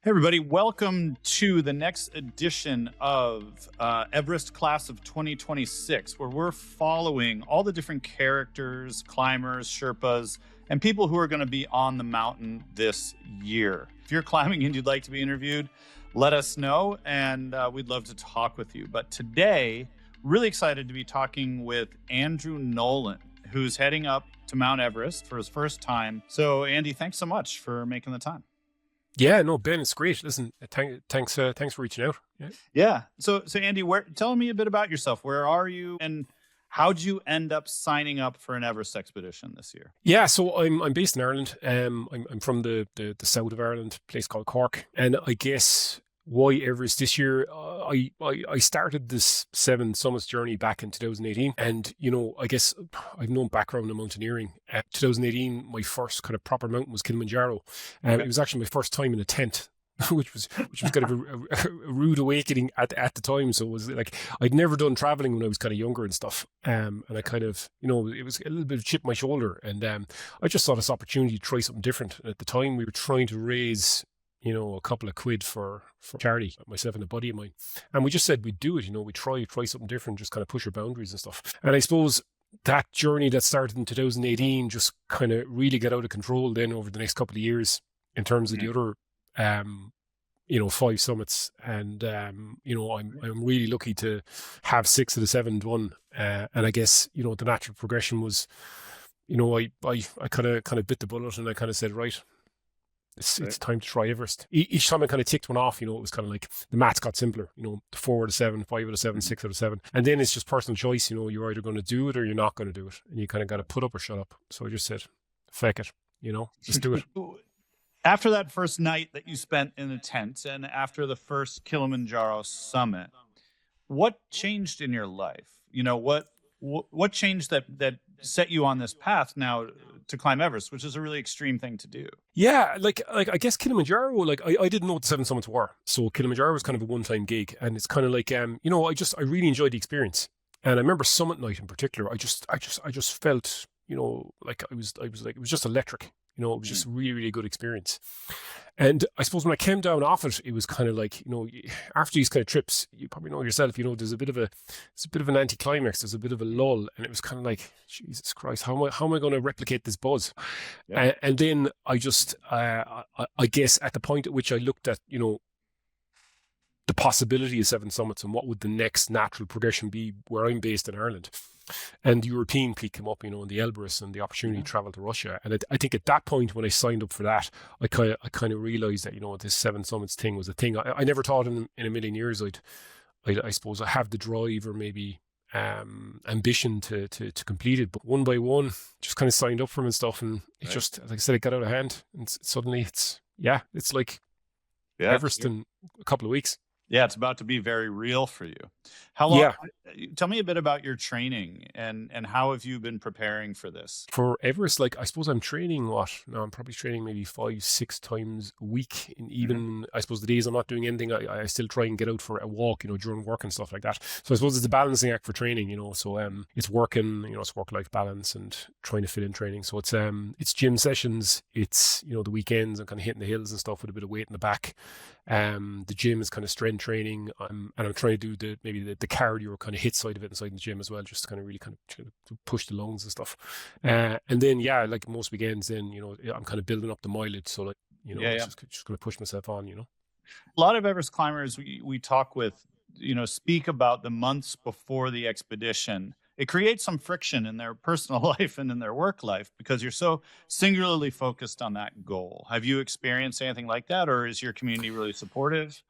Hey, everybody. Welcome to the next edition of Everest Class of 2026, where we're following all the different characters, climbers, Sherpas, and people who are going to be on the mountain this year. If you're climbing and you'd like to be interviewed, let us know, and we'd love to talk with you. But today, really excited to be talking with Andrew Nolan, who's heading up to Mount Everest for his first time. So, Andy, thanks so much for making the time. Yeah, no, Ben, it's great. Listen, thanks for reaching out. Yeah. So Andy, tell me a bit about yourself. Where are you, and how'd you end up signing up for an Everest expedition this year? Yeah, so I'm based in Ireland. I'm from the south of Ireland, a place called Cork, and I guess why Everest this year? I started this 7 Summits journey back in 2018, and I guess I've no background in mountaineering. 2018, my first kind of proper mountain was Kilimanjaro, and it was actually my first time in a tent. which was kind of a rude awakening at the time. So it was like I'd never done traveling when I was kind of younger and stuff, and I kind of it was a little bit of a chip on my shoulder, and I just saw this opportunity to try something different. And at the time, we were trying to raise a couple of quid for charity, myself and a buddy of mine, and we just said we'd do it. We'd try something different, just kind of push our boundaries and stuff. And I suppose that journey that started in 2018 just kind of really got out of control then over the next couple of years in terms of the other 5 summits, and I'm really lucky to have 6 of the 7 done, and I guess the natural progression was I kind of bit the bullet, and I kind of said, right, it's time to try Everest. Each time I kind of ticked one off, it was kind of like the maths got simpler, 4 out of 7, 5 out of 7, 6 out of 7, and then it's just personal choice. You're either going to do it or you're not going to do it, and you kind of got to put up or shut up. So I just said, feck it, just do it. After that first night that you spent in the tent, and after the first Kilimanjaro summit, what changed in your life? What changed that set you on this path now to climb Everest, which is a really extreme thing to do? Yeah, like I guess Kilimanjaro, I didn't know what the 7 summits were, so Kilimanjaro was kind of a one-time gig, and it's kind of like I really enjoyed the experience, and I remember summit night in particular. I just felt like I was like, it was just electric. It was just a really, really good experience. And I suppose when I came down off it, it was kind of like, after these kind of trips, you probably know yourself, there's a bit of an anticlimax, there's a bit of a lull. And it was kind of like, Jesus Christ, how am I going to replicate this buzz? Yeah. And then I just, I guess at the point at which I looked at, the possibility of 7 summits and what would the next natural progression be where I'm based in Ireland. And the European peak came up, in the Elbrus, and the opportunity to travel to Russia. And I think at that point when I signed up for that, I kind of realized that, this 7 summits thing was a thing. I never thought in a million years I suppose I have the drive or maybe ambition to complete it. But one by one, just kind of signed up for them and stuff. And it just, like I said, it got out of hand. And suddenly it's like Everest in a couple of weeks. Yeah, it's about to be very real for you. How long? Yeah. Tell me a bit about your training and how have you been preparing for this? For Everest, I suppose I'm training I'm probably training maybe 5-6 times a week. And even, I suppose the days I'm not doing anything, I still try and get out for a walk, during work and stuff like that. So I suppose it's a balancing act for training, so it's working, it's work-life balance and trying to fit in training. So it's gym sessions, it's, the weekends, I'm kind of hitting the hills and stuff with a bit of weight in the back. The gym is kind of strength training, and I'm trying to do the cardio kind of hit side of it inside the gym as well, just to kind of really kind of push the lungs and stuff. And then like most weekends, then I'm kind of building up the mileage, so just going to push myself on. A lot of Everest climbers we talk with, speak about the months before the expedition. It creates some friction in their personal life and in their work life because you're so singularly focused on that goal. Have you experienced anything like that, or is your community really supportive?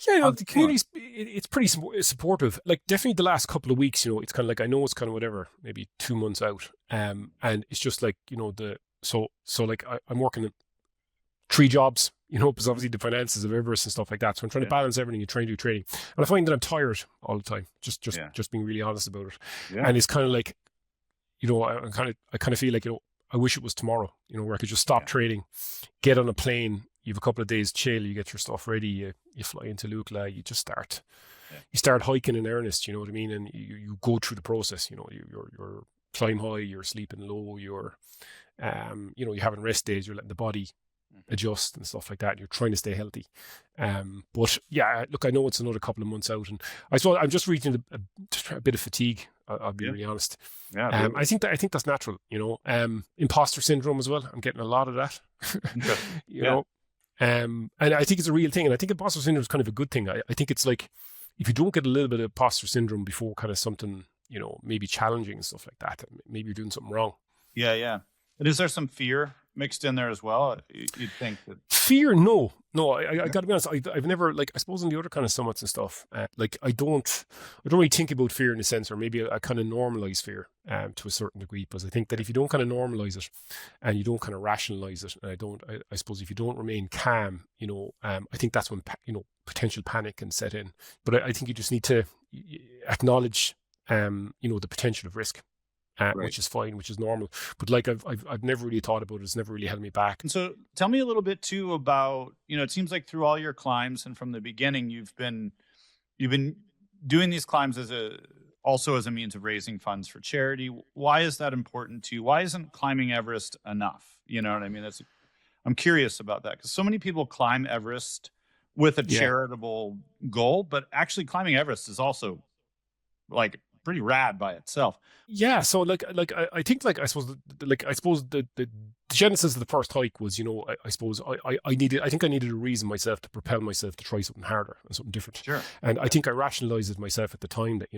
Yeah, the community's it's pretty supportive. Like definitely the last couple of weeks, it's kind of like I know it's kind of whatever, maybe 2 months out, and it's just like so like I'm working 3 jobs, because obviously the finances of Everest and stuff like that. So I'm trying to balance everything and trying to do training. And I find that I'm tired all the time, just being really honest about it. Yeah. And it's kind of like, I kind of feel like, I wish it was tomorrow, where I could just stop training, get on a plane, you have a couple of days chill, you get your stuff ready, you fly into Lukla, you just start. Yeah. You start hiking in earnest, you know what I mean? And you go through the process, you're climb high, you're sleeping low, you're, you're having rest days, you're letting the body adjust and stuff like that. You're trying to stay healthy. But yeah, look, I know it's another couple of months out, and I suppose I'm just reaching a bit of fatigue. I'll be really honest. Yeah, I think that's natural. Imposter syndrome as well. I'm getting a lot of that. you know, and I think it's a real thing. And I think imposter syndrome is kind of a good thing. I think it's like if you don't get a little bit of imposter syndrome before kind of something, maybe challenging and stuff like that, maybe you're doing something wrong. Yeah. And is there some fear mixed in there as well? You'd think that fear? No. I got to be honest. I've never, like, I suppose in the other kind of summits and stuff, like I don't really think about fear in a sense, or maybe I kind of normalize fear to a certain degree, because I think that if you don't kind of normalize it and you don't kind of rationalize it, and I suppose if you don't remain calm, I think that's when potential panic can set in. But I think you just need to acknowledge, the potential of risk. Which is fine, which is normal. But like I've never really thought about it. It's never really held me back. And so tell me a little bit too about, it seems like through all your climbs and from the beginning, you've been doing these climbs also as a means of raising funds for charity. Why is that important to you? Why isn't climbing Everest enough? You know what I mean? I'm curious about that, because so many people climb Everest with a charitable goal, but actually climbing Everest is also like pretty rad by itself. Yeah, so I think I suppose the genesis of the first hike was, I suppose I needed a reason myself to propel myself to try something harder and something different. Sure. And I think I rationalized it myself at the time that,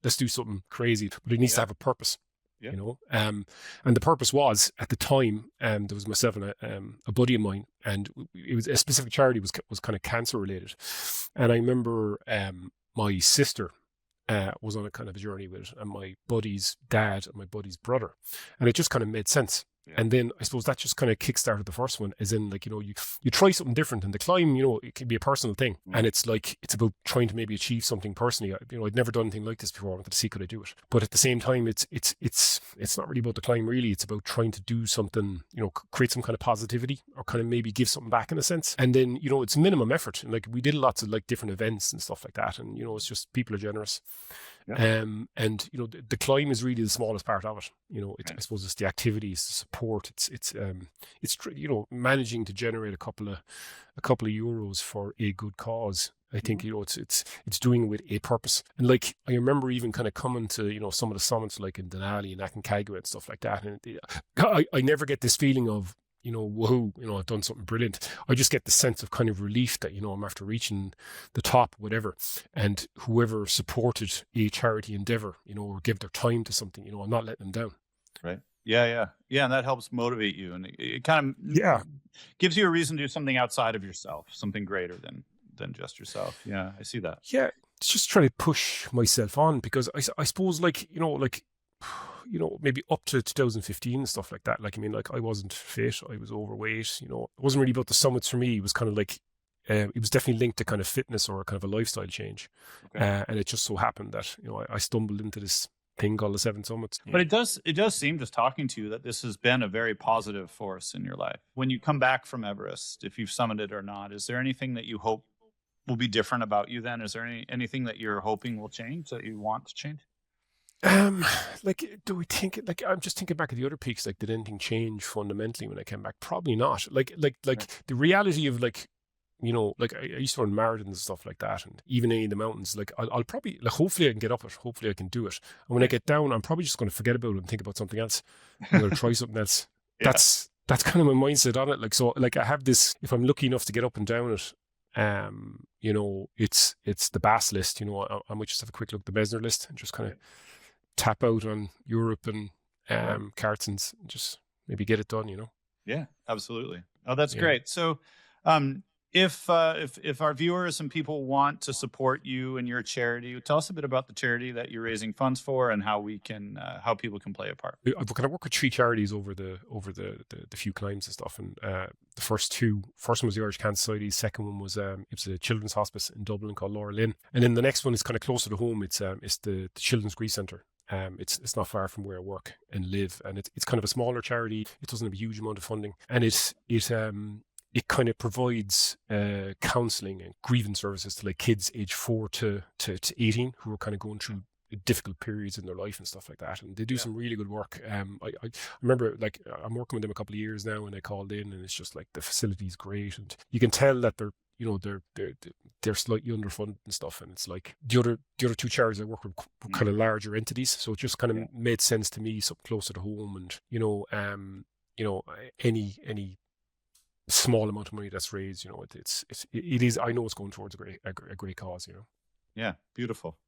let's do something crazy, but it needs to have a purpose. Yeah. And the purpose was, at the time, there was myself and a buddy of mine, and it was a specific charity was kind of cancer related. And I remember my sister was on a kind of a journey with it, and my buddy's dad and my buddy's brother, and it just kind of made sense. Yeah. And then I suppose that just kind of kickstarted the first one, as in, like, you try something different, and the climb, it can be a personal thing, and it's about trying to maybe achieve something personally. I'd never done anything like this before. I wanted to see, could I do it? But at the same time, it's not really about the climb, really. It's about trying to do something, create some kind of positivity, or kind of maybe give something back in a sense. And then, it's minimum effort. And like, we did lots of like different events and stuff like that, and it's just people are generous. Yeah. And the climb is really the smallest part of it. I suppose it's the activities, the support. It's managing to generate a couple of euros for a good cause. I think it's doing it with a purpose. And like, I remember even kind of coming to some of the summits like in Denali and Aconcagua and stuff like that, and I never get this feeling of, woohoo, I've done something brilliant. I just get the sense of kind of relief that, I'm after reaching the top, whatever. And whoever supported a charity endeavor, or give their time to something, I'm not letting them down. Right. Yeah. And that helps motivate you. And it kind of gives you a reason to do something outside of yourself, something greater than just yourself. Yeah, I see that. Yeah. It's just trying to push myself on, because I suppose maybe up to 2015 and stuff like that. Like, I mean, like, I wasn't fit, I was overweight, it wasn't really about the summits for me. It was kind of like, it was definitely linked to kind of fitness or kind of a lifestyle change. Okay. And it just so happened that, I stumbled into this thing called the 7 Summits. But it does seem, just talking to you, that this has been a very positive force in your life. When you come back from Everest, if you've summited or not, is there anything that you hope will be different about you then? Is there anything that you're hoping will change, that you want to change? Do we think, like, I'm just thinking back at the other peaks, like, did anything change fundamentally when I came back? Probably not. Like the reality of, like, like, I used to run marathons and stuff like that, and even in the mountains, like, I'll probably, like, hopefully I can get up it, hopefully I can do it. And when I get down, I'm probably just going to forget about it and think about something else. I'm going to try something else. That's kind of my mindset on it. Like, so, like, I have this, if I'm lucky enough to get up and down it, it's the BAS list, I might just have a quick look at the Mesner list and just kind of tap out on Europe and carts and just maybe get it done, Yeah, absolutely. Oh, that's great. So if our viewers and people want to support you and your charity, tell us a bit about the charity that you're raising funds for and how how people can play a part. We're going to work with 3 charities over the few climbs and stuff. And the first one was the Irish Cancer Society. Second one was it was a children's hospice in Dublin called Laura Lynn. And then the next one is kind of closer to home. It's the Children's Grief Centre. It's not far from where I work and live, and it's kind of a smaller charity. It doesn't have a huge amount of funding, and it kind of provides counselling and grievance services to, like, kids age 4 to 18 who are kind of going through difficult periods in their life and stuff like that, and they do Yeah. some really good work. I remember, like, I'm working with them a couple of years now, and they called in, and it's just like the facility's great, and you can tell that they're, you know, they're slightly underfunded and stuff, and it's like the other two charities I work with were kind of larger entities, so it just kind of made sense to me, something closer to home, and any small amount of money that's raised, you know, it is, I know it's going towards a great cause, you know. Yeah, beautiful.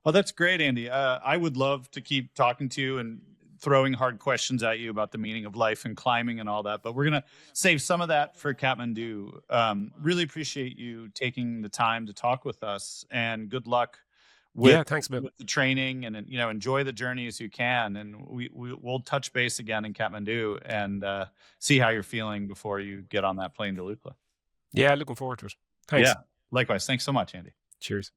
Oh, that's great, Andy. I would love to keep talking to you and throwing hard questions at you about the meaning of life and climbing and all that, but we're going to save some of that for Kathmandu. Really appreciate you taking the time to talk with us, and good luck with, thanks, man. with the training, and, you know, enjoy the journey as you can. And we'll touch base again in Kathmandu and see how you're feeling before you get on that plane to Lukla. Yeah, looking forward to it. Thanks. Yeah, likewise. Thanks so much, Andy. Cheers.